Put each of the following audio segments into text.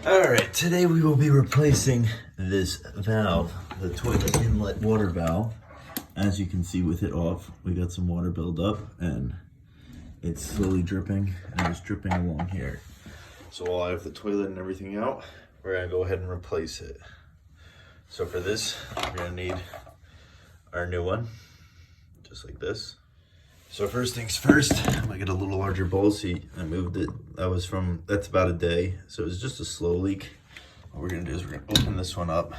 Alright, today we will be replacing this valve, the toilet inlet water valve. As you can see with it off, we got some water buildup and it's slowly dripping and it's dripping along here. So while I have the toilet and everything out, we're gonna go ahead and replace it. So for this, we're gonna need our new one, just like this. So first things first, I'm gonna get a little larger bowl. See, I moved it. That's about a day. So it's just a slow leak. What we're gonna do is we're gonna open this one up.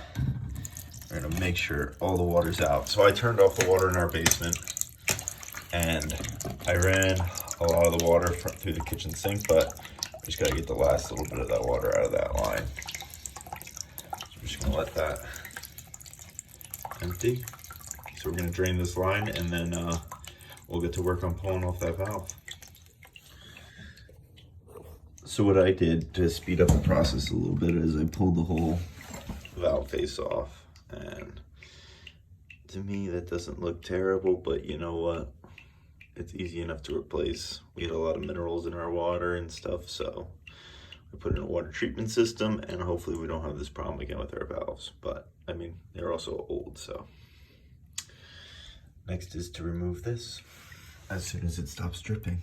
We're gonna make sure all the water's out. So I turned off the water in our basement and I ran a lot of the water through the kitchen sink, but we just gotta get the last little bit of that water out of that line. So we're just gonna let that empty. So we're gonna drain this line and then we'll get to work on pulling off that valve. So what I did to speed up the process a little bit is I pulled the whole valve face off, and to me that doesn't look terrible, but you know what? It's easy enough to replace. We had a lot of minerals in our water and stuff, so we put in a water treatment system and hopefully we don't have this problem again with our valves. But I mean, they're also old, so. Next is to remove this as soon as it stops dripping.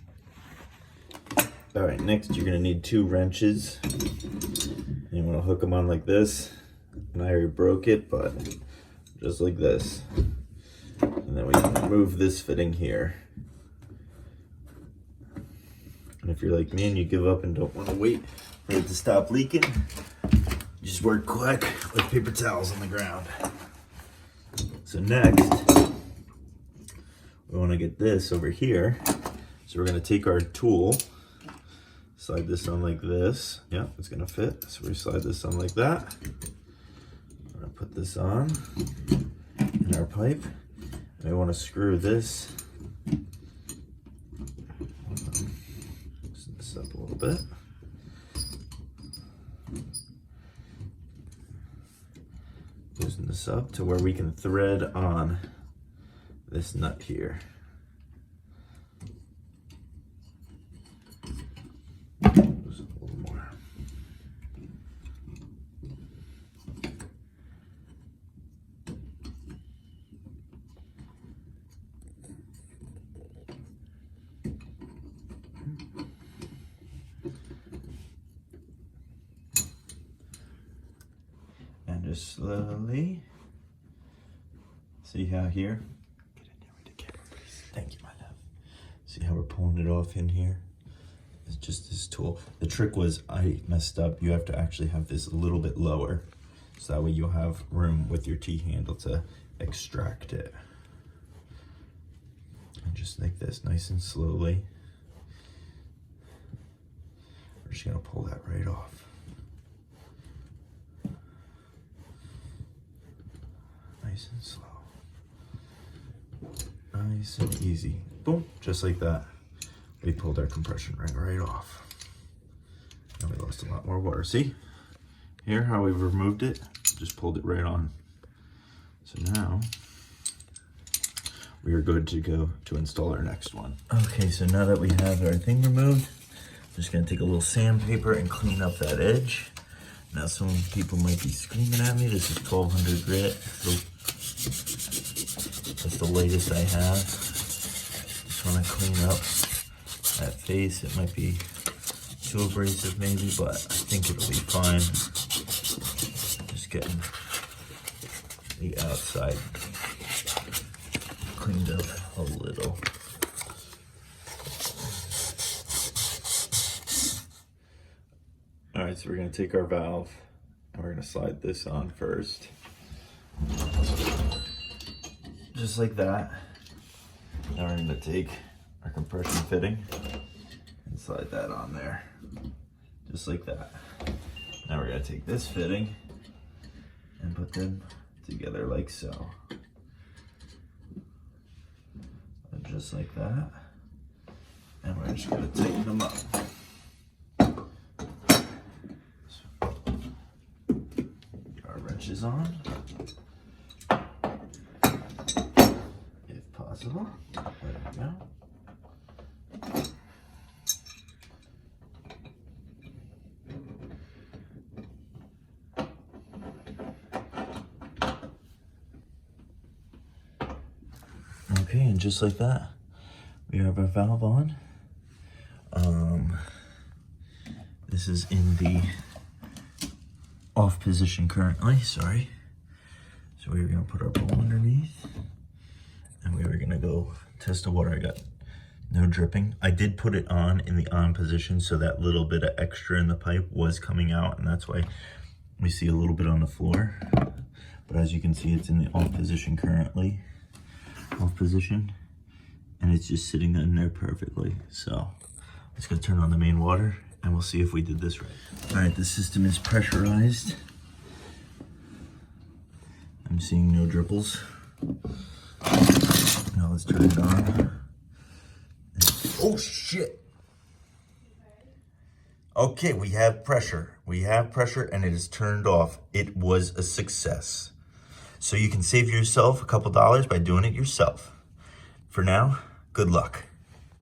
All right, next you're gonna need 2 wrenches. You wanna hook them on like this. And I already broke it, but just like this. And then we can remove this fitting here. And if you're like me and you give up and don't wanna wait for it to stop leaking, just work quick with paper towels on the ground. So next, we want to get this over here. So we're going to take our tool, slide this on like this. Yeah, it's going to fit. So we slide this on like that. We're going to put this on in our pipe. And we want to screw this. Loosen this up a little bit. Loosen this up to where we can thread on this nut here. Just a little more. And just slowly, see how here? Thank you, my love. See how we're pulling it off in here? It's just this tool. The trick was I messed up. You have to actually have this a little bit lower, so that way you'll have room with your T-handle to extract it. And just like this, nice and slowly. We're just gonna pull that right off. Nice and slow. Nice and easy. Boom, just like that. We pulled our compression ring right off. And we lost a lot more water. See? Here, how we've removed it, just pulled it right on. So now, we are good to go to install our next one. Okay, so now that we have our thing removed, I'm just gonna take a little sandpaper and clean up that edge. Now some people might be screaming at me. This is 1200 grit. So that's the latest I have. Just want to clean up that face. It might be too abrasive maybe, but I think it'll be fine. Just getting the outside cleaned up a little. All right, so we're gonna take our valve and we're gonna slide this on first. Just like that. Now we're gonna take our compression fitting and slide that on there. Just like that. Now we're gonna take this fitting and put them together like so. And just like that. And we're just gonna tighten them up. Wrenches on, if possible. There we go. Okay, and just like that, we have our valve on. This is in the off position currently, sorry. So we were gonna put our bowl underneath and we were gonna go test the water. I got no dripping. I did put it on in the on position, so that little bit of extra in the pipe was coming out, and that's why we see a little bit on the floor. But as you can see, it's in the off position currently, off position, and it's just sitting in there perfectly. So let's go turn on the main water and we'll see if we did this right. All right, the system is pressurized. I'm seeing no dripples. Now let's turn it on. Oh shit. Okay, we have pressure. We have pressure and it is turned off. It was a success. So you can save yourself a couple dollars by doing it yourself. For now, good luck.